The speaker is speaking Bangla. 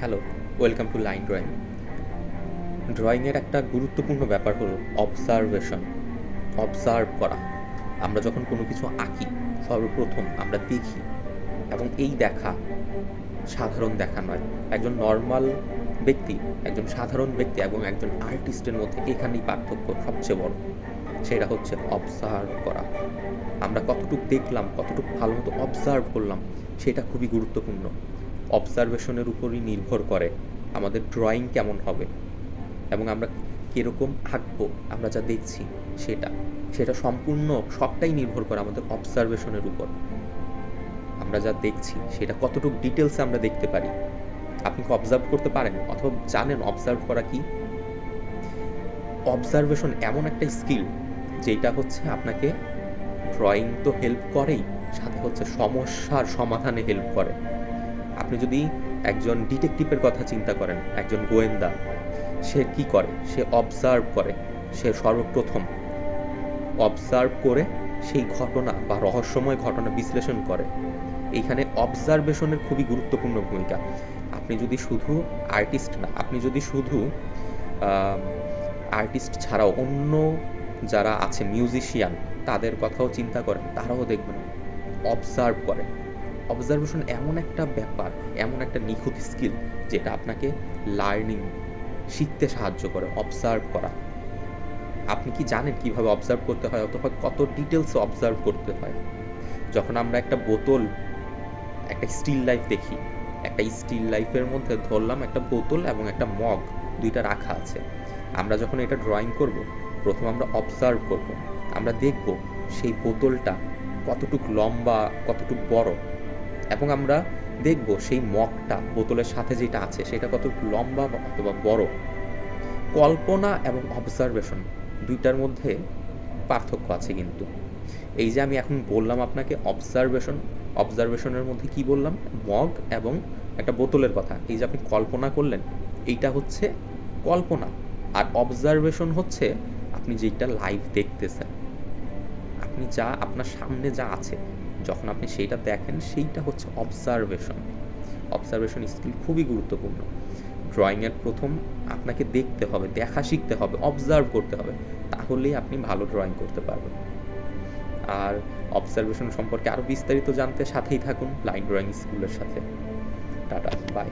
Hello, welcome to line drawing. ড্রয়িংয়ের একটা গুরুত্বপূর্ণ ব্যাপার হলো অবজারভেশন, অবজার্ভ করা। আমরা যখন কোনো কিছু আঁকি সর্বপ্রথম আমরা দেখি, এবং এই দেখা সাধারণ দেখা নয়। একজন নর্মাল ব্যক্তি, একজন সাধারণ ব্যক্তি এবং একজন আর্টিস্টের মধ্যে এখানেই পার্থক্য সবচেয়ে বড়। সেটা হচ্ছে অবজার্ভ করা। আমরা কতটুকু দেখলাম, কতটুকু ভালো মতো অবজার্ভ করলাম, সেটা খুবই গুরুত্বপূর্ণ। অবজারভেশনের উপরই নির্ভর করে আমাদের ড্রয়িং কেমন হবে এবং আমরা কীরকম আঁকবো। আমরা যা দেখছি সেটা সেটা সম্পূর্ণ সবটাই নির্ভর করে আমাদের অবজারভেশনের উপর। আমরা যা দেখছি সেটা কতটুকু ডিটেলসে আমরা দেখতে পারি। আপনি কি অবজার্ভ করতে পারেন অথবা জানেন অবজার্ভ করা কি? অবজারভেশন এমন একটা স্কিল যেটা হচ্ছে আপনাকে ড্রয়িং তো হেল্প করেই, সাথে হচ্ছে সমস্যার সমাধানে হেল্প করে। আপনি যদি একজন ডিটেকটিভের কথা চিন্তা করেন, একজন গোয়েন্দা, সে কি করে? সে অবজার্ভ করে। সে সর্বপ্রথম অবজার্ভ করে সেই ঘটনা বা রহস্যময় ঘটনা বিশ্লেষণ করে। এইখানে অবজারভেশনের খুবই গুরুত্বপূর্ণ ভূমিকা। আপনি যদি শুধু আর্টিস্ট না, আপনি যদি শুধু আর্টিস্ট ছাড়াও অন্য যারা আছে মিউজিশিয়ান, তাদের কথাও চিন্তা করেন, তারাও দেখবেন অবজার্ভ করে। অবজারভেশন এমন একটা ব্যাপার, এমন একটা নিখুঁত স্কিল যেটা আপনাকে লার্নিং, শিখতে সাহায্য করে। অবজার্ভ করা, আপনি কি জানেন কিভাবে অবজার্ভ করতে হয় অথবা কত ডিটেলসে অবজার্ভ করতে হয়? যখন আমরা একটা বোতল, একটা স্টিল লাইফ দেখি, একটা স্টিল লাইফের মধ্যে ধরলাম একটা বোতল এবং একটা মগ, দুইটা রাখা আছে। আমরা যখন এটা ড্রয়িং করব, প্রথম আমরা অবজার্ভ করব। আমরা দেখব সেই বোতলটা কতটুকু লম্বা, কতটুকু বড়, এবং আমরা দেখব সেই মগটা বোতলের সাথে যেটা আছে সেটা কতটুকু লম্বা অথবা বড়। কল্পনা এবং অবজারভেশন দুইটার মধ্যে পার্থক্য আছে কিন্তু। এই যে আমি এখন বললাম আপনাকে অবজারভেশনের মধ্যে কি বললাম? মগ এবং একটা বোতলের কথা। এই যে আপনি কল্পনা করলেন, এইটা হচ্ছে কল্পনা। আর অবজারভেশন হচ্ছে আপনি যেটা লাইভ দেখতেছেন, আপনি যা আপনার সামনে যা আছে, যখন আপনি সেইটা দেখেন, সেইটা হচ্ছে অবজারভেশন। অবজারভেশন স্কিল খুবই গুরুত্বপূর্ণ। ড্রয়িংয়ের প্রথম আপনাকে দেখতে হবে, দেখা শিখতে হবে, অবজার্ভ করতে হবে, তাহলেই আপনি ভালো ড্রয়িং করতে পারবেন। আর অবজারভেশন সম্পর্কে আরও বিস্তারিত জানতে সাথেই থাকুন লাইন ড্রয়িং স্কুলের সাথে। Tata, by.